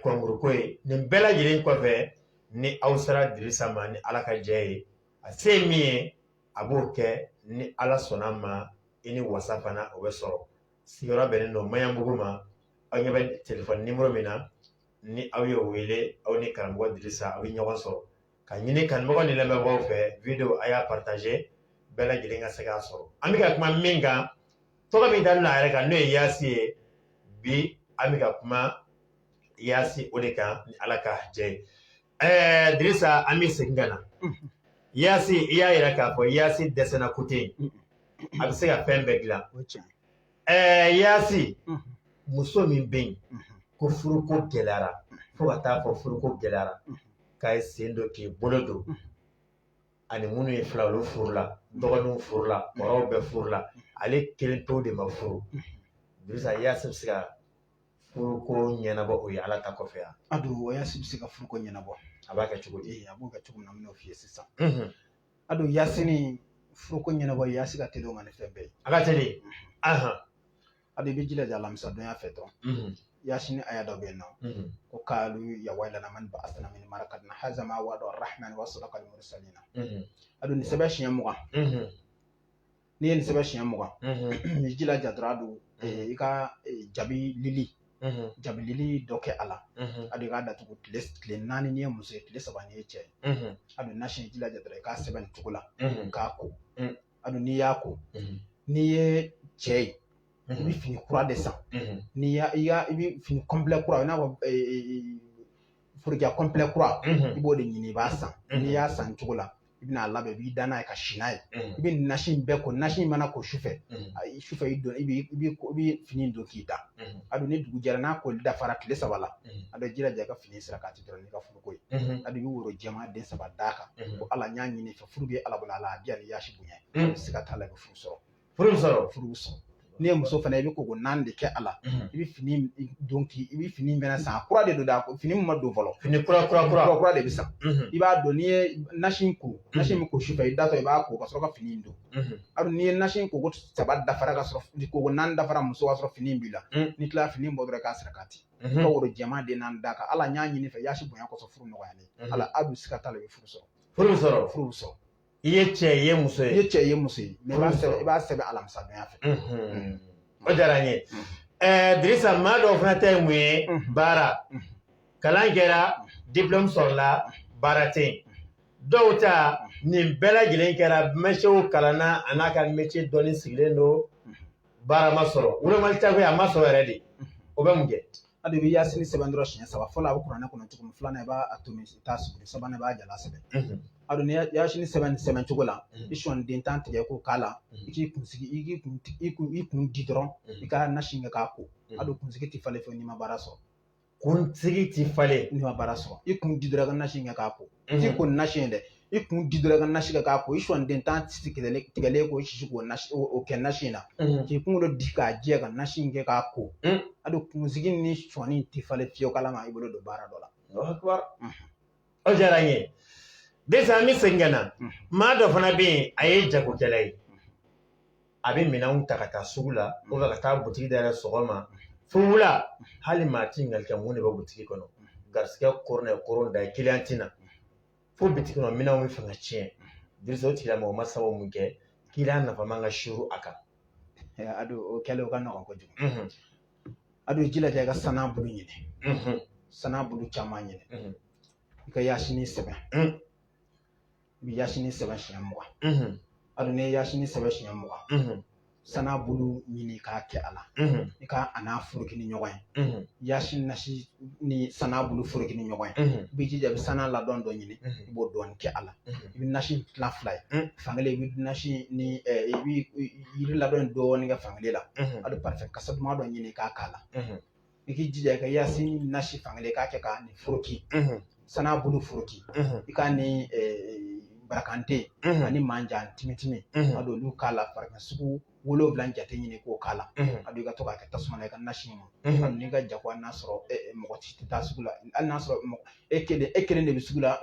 kɔnkuruko ye nin bɛɛ lajɛlen kɔfɛ ni aw sera Dirisa ma ni ala ka jɛ ye a se min ye a b'o kɛ ni ala sɔnna ma i ni wasa fana o bɛ sɔrɔ sigiyɔrɔ bɛnnen don Mayambugu ma aw ɲɛ bɛ telefɔni numéro min na ni aw y'o wele aw ni karamɔgɔ Dirisa aw bɛ ɲɔgɔn sɔrɔ ka ɲini kanubagaw ni lamɛnbagaw fɛ video a y'a partager bɛɛ lajɛlen ka se k'a sɔrɔ an bɛ ka kuma min kan tɔgɔ min dalen a yɛrɛ kan n'o ye Yasi ye bi an bɛ ka kuma Yasi o de kan ni ala ka jɛ ye Dirisa an bɛ segin ka na Yasi i y'a yira k'a fɔ Yasi dɛsɛnna kote a bɛ se ka fɛn bɛɛ dilan Yasi muso min bɛ yen ko furuko gɛlɛyara fo ka taa fɔ furuko gɛlɛyara k'a ye sen dɔ k'i bolo don ani minnu ye fila olu furu la dɔgɔninw furu la kɔrɔw bɛɛ furu la ale kelen pewu de ma furu Dirisa Yasi bɛ se ka furuko ɲɛnabɔ o ye ala ta kɔfɛ yan adu Yasi bɛ se ka furuko ɲɛnabɔ a b'a kɛ cogo di a b'o kɛ cogo min na n bɛn'o f'i ye sisan adu Yasi ni furuko ɲɛnabɔ Yasi ka teli o ma ni fɛn bɛɛ ye a ka teli adu i bɛ jilaja alamisadonya fɛ dɔrɔn Yasi ni aya dɔ bɛ yen nɔ ko kaalu ya waylana man ba'athana min marqadina hadha ma wa'ada ar-rahman wa sadaqa al-mursalin adu ni sɛbɛn siɲɛ 20 ni ye ni sɛbɛn siɲɛ 20 ni jilaja dɔrɔn adu i ka jabi lili dɔ kɛ a la adu i k'a datugu tile 4 ni ye muso ye tile 3 ni ye cɛ ye adu na siɲɛ jilaja dɔrɔn i k'a sɛbɛn nin cogo la k'a ko adu n'i y'a ko n'i ye cɛ ye i bɛ fini kura de san n'i i bɛ fini complet kura i n'a fɔ forokiya complet kura i b'o de ɲini i b'a san n'i y'a san cogo la i bɛna labɛn i b'i da n'a ye ka si n'a ye i bɛ nasi in bɛɛ ko nasi in mana ko sufɛ sufɛ i bɛ fini don k'i da adu ni dugu jɛra n'a koli dafara tile 3 la a bɛ jilaja i ka fini sira k'a ti dɔrɔn n'i ka furuko ye adu i bɛ woro jɛman den 3 d'a kan ko ala n y'a ɲini fɛ furu bɛ ala bolo ala a diya ni Yasi bonya i bɛ se ka taa la i bɛ furu sɔrɔ n'i ye muso fana i bɛ koko 4 de kɛ a la i bɛ fini don i bɛ fini bɛna san kura de don da fini min ma don fɔlɔ fini kura de bɛ san i b'a dɔn n'i ye nasi in ko nasi min ko sufɛ i datɔ i b'a ko ka sɔrɔ ka fini in don adu n'i ye nasi in ko 3 dafara ka sɔrɔ koko 4 dafara muso ka sɔrɔ fini in b'i la n'i tila fini in bɔ dɔrɔn i k'a sira k'a ti i ka woro jɛman den 4 d'a kan ala n y'a ɲini fɛ Yasi bonya kɔsɔn furu nɔgɔyalen ala adu se ka taa la i bɛ furu sɔrɔ Iye cɛ ye muso ye. Iye cɛ ye muso ye. Mais i b'a sɛbɛn alamisadonya fɛ. O diyara n ye. Dirisa maa dɔw fana ta ye mun ye baara. Kalan kɛra diplôme sɔrɔla baara tɛ yen. Dɔw ta nin bɛɛ lajɛlen kɛra métier kalanna a n'a ka métier dɔnni sigilen don baara ma sɔrɔ. Wolomali ta a ma sɔrɔ yɛrɛ de. O bɛ mun kɛ? Hali i bɛ Yasini sɛbɛn dɔrɔn siɲɛ 3 fɔlɔ a bɛ kuranɛ kɔnɔ cogo min, filanan i b'a to min i t'a suguri, sabanan i b'a jala sɛbɛn. Hali ni Yasini sɛbɛn cogo la i sɔnni den tan tigɛ k'o k'a la i k'i kunsigi i kun di dɔrɔn i ka nasi kɛ k'a ko. Hali kunsigi tɛ falen fɛn n'i ma baara sɔrɔ. Kunsigi tɛ falen n'i ma baara sɔrɔ. I kun di dɔrɔn i ka nasi kɛ k'a ko. I ko nasi in dɛ i kun di dɔrɔn i ka nasi kɛ k'a ko i sɔnni den tan tigɛlen k'o sisi k'o kɛ nasi in na k'i kunkolo di k'a jɛ ka nasi kɛ k'a ko. Hali kunsigi ni sɔnni tɛ falen fiyewu k'ala ma i bolo don baara dɔ la. O diyara n ye. Dirisa an bɛ segin ka na maa dɔ fana bɛ yen a ye jagokɛla ye. A bɛ minɛnw ta ka taa sugu la ou bien ka taa butigi dayɛlɛ sɔgɔma fo wula hali maa ti ɲininkali kɛ mun de bɛ butigi kɔnɔ garisigɛ koron na koron da ye client tina fo butigi kɔnɔ minɛnw bɛ fɛ ka tiɲɛ. Dirisa o tigilamɔgɔ ma sababu mun kɛ client nafa man ka suru a kan. Ado o kɛlen o ka nɔgɔn kojugu. Ado i jilaja i ka sanan bulu ɲini. Sanan bulu caman ɲini. I ka Yasini sɛbɛn. I bɛ Yasini sɛbɛn siɲɛ 20. Ado n'i ye Yasini sɛbɛn siɲɛ 20 sanan bulu ɲini k'a kɛ a la. I ka a n'a foroki ni ɲɔgɔn ye. Yasini nasi ni sanan bulu foroki ni ɲɔgɔn ye. I b'i jija i bɛ sanan ladɔn dɔ ɲini i b'o dɔɔni kɛ a la. I bɛ nasi tila 2 ye. Fankelen i bɛ nasi ni i bɛ yiri ladɔn dɔɔni kɛ fankelen la. Ado parfum kasa duman dɔ ɲini k'a k'a la. I k'i jija i ka Yasini nasi fankelen k'a kɛ k'a ni foroki. Sanan bulu foroki. I ka ni barakante ani manja timitimi ado olu k'a la parfum sugu 7 jate ɲini k'o k'a la. Ado i ka to k'a kɛ tasuma na i ka nasi ɲini. Ado n'i ka jago n'a sɔrɔ mɔgɔ tɛ taa sugu la hali n'a sɔrɔ e kelen de bɛ sugu la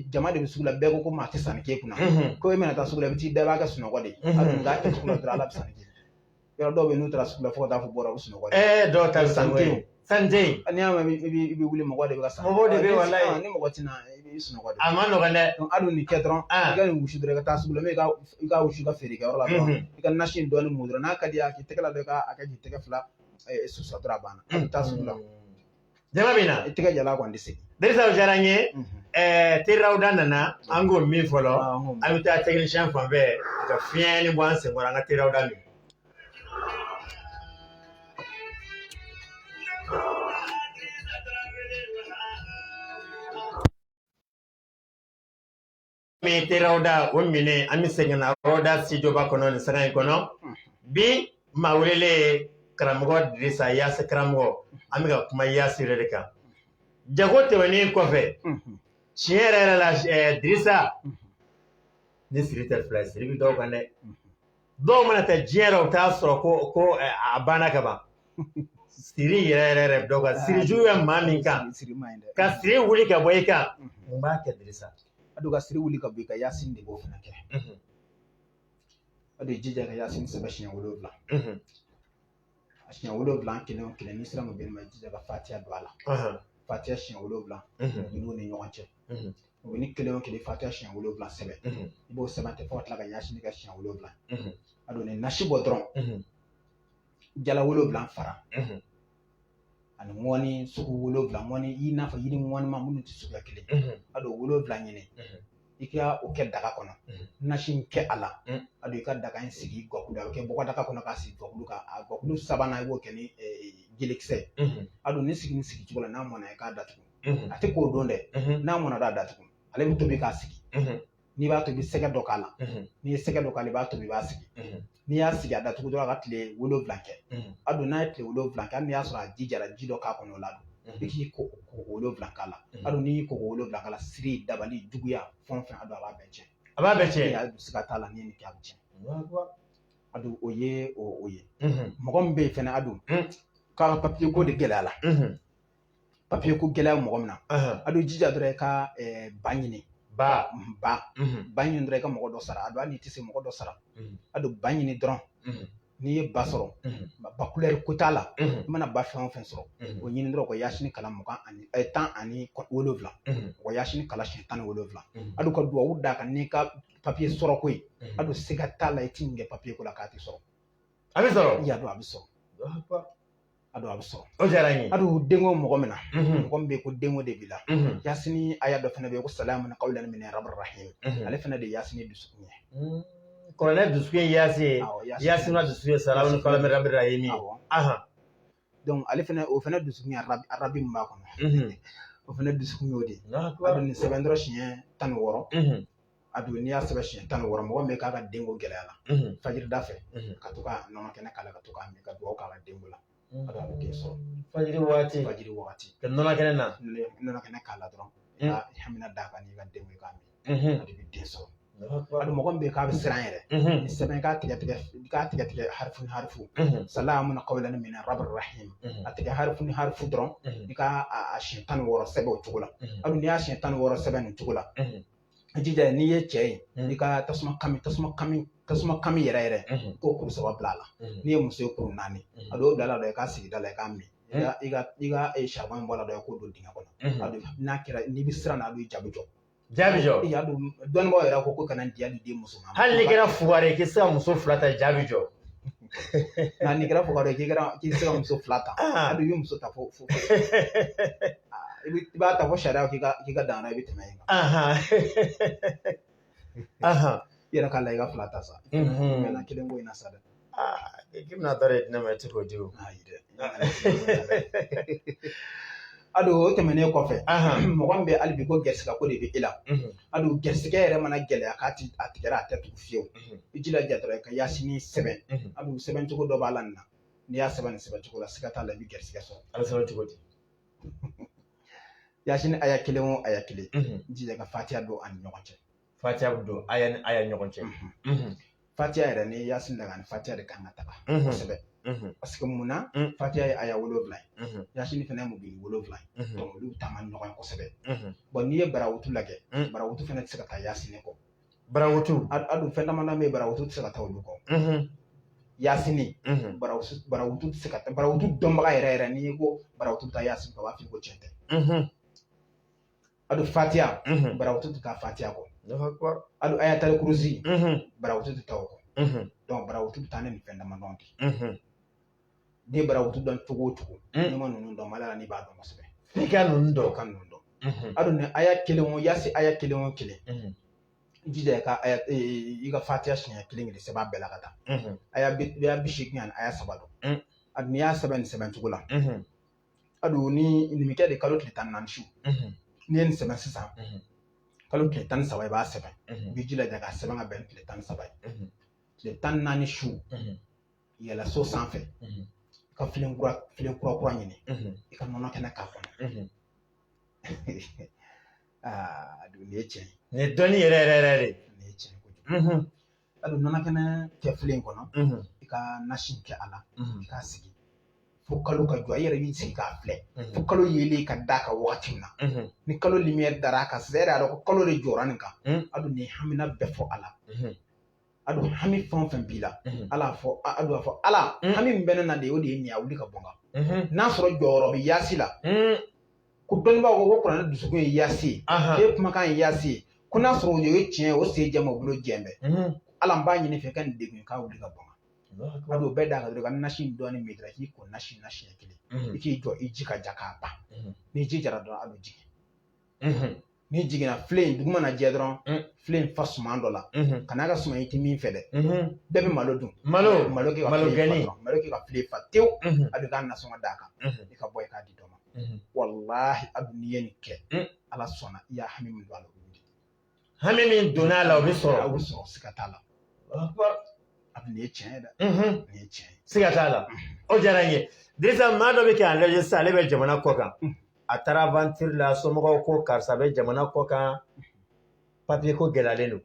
jama de bɛ sugu la bɛɛ ko ko maa tɛ sanni k'e kunna. Ko e mana taa sugu la i bɛ t'i da i b'a kɛ sunɔgɔ de. Ado nka kɛ sugu la dɔrɔn ala bɛ sanni kɛ. Yɔrɔ dɔw bɛ yen n'u taara sugu la fo ka taa fɔ bɔra u bɛ sunɔgɔ de. Dɔw ta sanni sanni n'i y'a mɛn i bɛ wuli mɔgɔ de bɛ ka sanni. Mɔgɔ de bɛ walayi ni mɔgɔ tɛna i bɛ sunɔgɔ de. A ma nɔgɔn dɛ. Ado nin kɛ dɔrɔn i ka nin wusu dɔrɔn i ka taa sugu la i ka wusu i ka feere kɛyɔrɔ la dɔrɔn i ka nasi in dɔɔni mun dɔrɔn n'a ka di ye a k'i tɛgɛ la dɔrɔn i k'a kɛ k'i tɛgɛ 2 susa dɔrɔn a banna. A bɛ taa sugu la. Jama bɛ na i tɛgɛ jala kɔni tɛ segin. Dirisa o diyara n ye. Terawuda nana an k'o min fɔlɔ an bɛ taa technicien fan fɛ ka fiɲɛni bɔ an senkɔrɔ an ka Terawuda min. Min Terawuda o minɛ an bɛ segin na Terawuda studio ba kɔnɔ nin sanga in kɔnɔ bi maa welelen karamɔgɔ Dirisa Yasi karamɔgɔ an bɛ ka kuma Yasi yɛrɛ de kan. Jago tɛmɛnen kɔfɛ tiɲɛ yɛrɛ la Dirisa ni siri tɛ fila ye siri bɛ dɔw kan dɛ. Dɔw mana taa diɲɛ yɛrɛ u t'a sɔrɔ ko a banna ka ban. Siri yɛrɛ dɔw kan siri jugu bɛ maa min kan ka siri wuli ka bɔ i kan mun b'a kɛ Dirisa. Ado ka siri wuli ka bɔ i kan Yasini de b'o fana kɛ. Ado i jija ka Yasini sɛbɛn siɲɛ 7. A siɲɛ 7 kelen o kelen n'i sera ma bɛn ma i jija ka Fatiha don a la. Fatiha siɲɛ 7 i n'o ni ɲɔgɔn cɛ. O ni kelen o kelen Fatiha siɲɛ 7 sɛbɛn. I b'o sɛbɛn ten fo ka tila ka Yasini kɛ siɲɛ 7. Ado ni nasi bɔ dɔrɔn jala 7 fara. Ani ŋɔni sugu 7 ŋɔni i n'a fɔ yiri ŋɔni ma minnu tɛ suguya kelen. Ado 7 ɲini i ka o kɛ daga kɔnɔ. Nasi in kɛ a la. Ado i ka daga in sigi gakulu a bɛ kɛ bɔgɔ daga kɔnɔ k'a sigi gakulu kan. A gakulu sabanan i b'o kɛ ni jelekisɛ ye. Ado ni sigi ni sigi cogo la n'a mɔna i k'a datugu. A tɛ k'o don dɛ. N'a mɔna d'a datugu. Ale bɛ tobi k'a sigi. N'i b'a tobi sɛgɛ dɔ k'a la. N'i ye sɛgɛ dɔ k'ala i b'a tobi i b'a sigi. N'i y'a sigi a datugu dɔrɔn a ka tile 7 kɛ. Ado n'a ye tile 7 kɛ hali n'i y'a sɔrɔ a ji jara ji dɔ k'a kɔnɔ o la don. I k'i ko 7 k'a la. Ado n'i y'i ko 7 k'a la siri dabali juguya fɛn o fɛn ado a b'a bɛɛ tiɲɛ. A b'a bɛɛ tiɲɛ. Hali siga t'a la n'i ye nin kɛ a bɛ tiɲɛ. Ado o ye o ye. Mɔgɔ min bɛ yen fɛnɛ ado k'a ka papier ko de gɛlɛya la. Papier ko gɛlɛya mɔgɔ min na. Ado jija dɔrɔn i ka ba ɲini. Ba ɲini dɔrɔn i ka mɔgɔ dɔ sara ado hali n'i tɛ se mɔgɔ dɔ sara. Ado ba ɲini dɔrɔn n'i ye ba sɔrɔ ba couleur ko t'a la i mana ba fɛn o fɛn sɔrɔ o ɲini dɔrɔn ko yasini kala 10 ani 7 o yasini kala 17 adu ka duwawu d'a kan n'i ka papier sɔrɔ ko ye adu siga t'a la i ti nin kɛ papier ko la k'a ti sɔrɔ a bɛ sɔrɔ iya do a bɛ sɔrɔ adu a bɛ sɔrɔ o diyara n ye adu dengo mɔgɔ min na mɔgɔ min bɛ ko dengo de b'i la yasini aya dɔ fana bɛ yen ko salamun qawlan min rabbir rahim ale fana de yasini dusukun ye kɔrɔlɛ dusukun ye yasin ka dusukun ye salamun qawlan min rabbir rahim donc ale fana o fana dusukun ye arabi min b'a kɔnɔ o fana dusukun y'o de adu ni sɛbɛn dɔrɔn siɲɛ 16 adu n'i y'a sɛbɛn siɲɛ 16 mɔgɔ min k'a ka dengo gɛlɛya la fajiri da fɛ ka to ka nɔnɔ kɛnɛ kala ka to k'a min ka dugawu k'a ka dengo la adu a bɛ den sɔrɔ fajiri waati ka nɔnɔ kɛnɛ na nɔnɔ kɛnɛ k'a la dɔrɔn i ka hamina d'a kan n'i ka dengo ye k'a min adu bɛ den sɔrɔ adu mɔgɔ min bɛ k'a bɛ siran yɛrɛ ni sɛbɛn k'a tigɛ harifu salamun qawlan min rabbir rahim a tigɛ harifu dɔrɔn i ka a siɲɛ 16 sɛbɛn o cogo la adu n'i y'a siɲɛ 16 sɛbɛn nin cogo la a jija n'i ye cɛ ye i ka tasuma kami yɛrɛ k'o kuru 3 bila a la n'i ye muso ye kuru 4 a dɔw bila la dɔ i ka sigida la i k'a min i ka charbon bɔ la dɔ i k'o don dingɛ kɔnɔ adu n'a kɛra n'i bɛ siran na adu jaabi jɔ iya adu dɔnnibaaw yɛrɛ ko kana diya di den muso ma hali n'i kɛra fugari ye k'i se ka muso 2 ta jaabi jɔ nka n'i kɛra fugari ye k'i se ka muso 2 ta adu i bɛ muso ta fo i b'a ta fo sariya k'i ka dan na i bɛ tɛmɛ yen kan i yɛrɛ k'a la i ka 2 ta sa mɛ na kelen ko in na sa dɛ k'i bɛna dɔ de di ne ma i tɛ k'o di o ayi dɛ adu o tɛmɛnen kɔfɛ mɔgɔ min bɛ hali bi ko gɛrisigɛ ko de bɛ e la adu gɛrisigɛ yɛrɛ mana gɛlɛya k'a tigɛra a tɛ tugu fiyewu i jilaja dɔrɔn i ka yasini sɛbɛn adu sɛbɛn cogo dɔ b'a la nin na n'i y'a sɛbɛn nin sɛbɛn cogo la siga t'a la i bɛ gɛrisigɛ sɔrɔ ala sɛbɛn cogo di yasini aya 1 o aya 1 jija ka fatiha don ani ɲɔgɔn cɛ fatiha don aya ni aya ɲɔgɔn cɛ fatiha yɛrɛ ni yasin daga ni fatiha de kan ka taga kosɛbɛ parce que mun na fatiha ye aya 7 ye yasin fana ye mubili 7 ye donc olu taama ɲɔgɔn ye kosɛbɛ bon n'i ye barawutu lajɛ barawutu fana tɛ se ka taa yasin kɔ barawutu adu fɛn damadɔ bɛ yen barawutu tɛ se ka taa olu kɔ yasini barawutu tɛ se ka taa barawutu dɔnbaga yɛrɛ n'i ye ko barawutu bɛ taa yasin kɔ a b'a fɔ ko tiɲɛ tɛ adu fatiha barawutu tɛ taa fatiha kɔ adu ayatal kursi barawutu tɛ taa o kɔ donc barawutu bɛ taa ni fɛn damadɔ de n'i ye barawutu dɔn cogo o cogo n'i ma ninnu dɔn mali la n'i b'a dɔn kosɛbɛ f'i ka ninnu dɔn adu ni aya 1 o yasi aya 1 o 1 jija i ka fatiha siɲɛ 1 sɛbɛn bɛɛ la ka taa aya 80 ani aya 3 dɔn adu n'i y'a sɛbɛn nin sɛbɛn cogo la adu ni nin bɛ kɛ de kalo tile 14 su n'i ye nin sɛbɛn sisan kalo tile 13 i b'a sɛbɛn i bɛ jilaja k'a sɛbɛn ka bɛn tile 13 ye tile 14 su yɛlɛ so sanfɛ i ka filen kura ɲini i ka nɔnɔ kɛnɛ k'a kɔnɔ adu nin ye tiɲɛ nin ye dɔnni yɛrɛ de nin ye tiɲɛ kojugu adu nɔnɔ kɛnɛ kɛ filen kɔnɔ i ka nasi kɛ a la i k'a sigi fo kalo ka jɔ i yɛrɛ b'i sigi k'a filɛ fo kalo yelen ka da kan wagati min na ni kalo lumière dara a kan sisan e yɛrɛ y'a dɔn ko kalo de jɔra nin kan adu nin hamina bɛɛ fɔ a la adu hami fɛn o fɛn b'i la ala fɔ adu a fɔ ala hami min bɛ ne na de o de ye nin ye a wuli ka bɔ n kan n'a sɔrɔ jɔyɔrɔ bɛ yaasi la ko dɔnnibaaw ko kuranɛ dusukun ye yaasi ye e kumakan ye yaasi ye ko n'a sɔrɔ o ye tiɲɛ ye o sen jɛ ma o bolo jɛn bɛ ala n b'a ɲini fɛ ka nin degun k'a wuli ka bɔ n kan adu o bɛɛ da kan dɔrɔn ka nasi dɔɔni min dɔrɔn k'i ko nasi siɲɛ 1 i k'i jɔ i ji ka ja k'a ban ni ji jara dɔrɔn a bɛ jigin n'i jiginna filen dugu mana jɛ dɔrɔn filen fa suman dɔ la kan'a ka suman i tɛ min fɛ dɛ bɛɛ bɛ malo dun malo kɛ ka filen fa tewu a bɛ k'a nasɔngɔ d'a kan i ka bɔ i k'a di dɔ ma walahi a dun n'i ye nin kɛ ala sɔnna i y'a hami min don a la o y'o de hami min donna a la o bɛ sɔrɔ a bɛ sɔrɔ siga t'a la a bɛ nin ye tiɲɛ ye dɛ nin ye tiɲɛ ye siga t'a la o diyara n ye Dirisa maa dɔ bɛ kɛ an lajɛ sisan ale bɛ jamana kɔ kan a taara aventure la somɔgɔw ko karisa bɛ jamana kɔ kan papier ko gɛlɛyalen don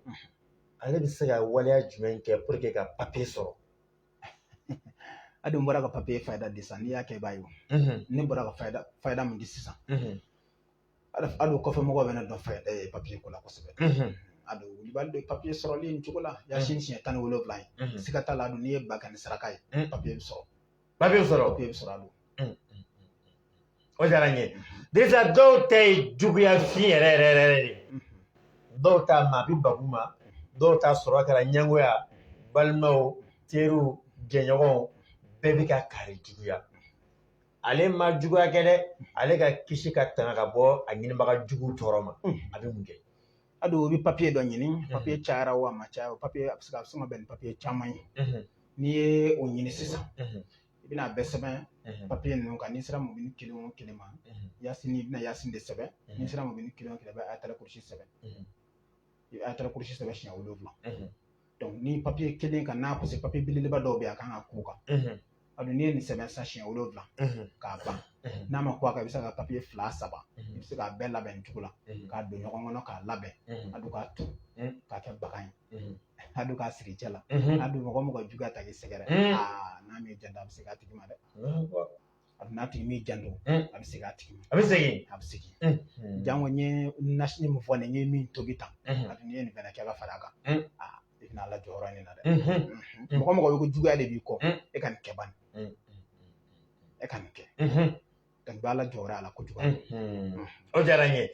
ale bɛ se ka waleya jumɛn kɛ pour que ka papier sɔrɔ adu n bɔra ka papier fayida di sisan n'i y'a kɛ i b'a ye ne bɔra ka fayida min di sisan adu kɔfɛ mɔgɔw bɛ ne dɔn papier ko la kosɛbɛ ado wulibali do papier sɔrɔli nin cogo la yasin siɲɛ 17 ye siga t'a la ado n'i ye ba kɛ ni saraka ye papier bɛ sɔrɔ papier bɛ sɔrɔ ado o diyara n ye déjà dɔw ta ye juguya fin yɛrɛ de dɔw ta maa bɛ babu ma dɔw ta sɔrɔ kɛra ɲɛngoya balimaw teriw jɛɲɔgɔnw bɛɛ bɛ ka kari juguya ale ma juguya kɛ dɛ ale ka kisi ka tanga ka bɔ a ɲinibaga juguw tɔɔrɔ ma a bɛ mun kɛ ado o bɛ papier dɔ ɲini papier cayara o a ma caya o papier a bɛ se ka bɛn ni papier caman ye n'i ye o ɲini sisan i bɛna a bɛɛ sɛbɛn papier ninnu kan n'i sera mobili kelen o kelen ma yasin i bɛna yasin de sɛbɛn n'i sera mobili kelen o kelen i bɛ ayatal kursi sɛbɛn i bɛ ayatal kursi sɛbɛn siɲɛ 7 donc ni papier kelen kan n'a parce que papier belebeleba dɔw bɛ yen a kan ka k'u kan ado n'i ye nin sɛbɛn sisan siɲɛ 7 k'a ban n'a ma k'u kan i bɛ se ka papier 2 3 i bɛ se k'a bɛɛ labɛn cogo la k'a don ɲɔgɔn kɔnɔ k'a labɛn ado k'a tu k'a kɛ bagan ye ado k'a siri cɛ la ado mɔgɔ mɔgɔ juguya ta k'i sɛgɛrɛ n'a m'i janto a bɛ segin a tigi ma dɛ ado n'a tigi m'i janto a bɛ segin a tigi ma a bɛ segin jango n ye nasini min fɔ nin ye min tobi tan ado n'i ye nin fana kɛ ka fara a kan i bɛna ala jɔyɔrɔ nin na dɛ mɔgɔ mɔgɔ bɛ ko juguya de b'i kɔ e ka nin kɛ bani e ka nin kɛ donc b'a la jɔyɔrɔ a la kojugu o diyara n ye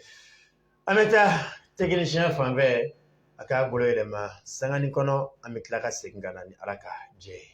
an bɛ taa technicien fan fɛ a k'a bolo yɛlɛma sangani kɔnɔ an bɛ tila ka segin ka na ni ala ka jɛ ye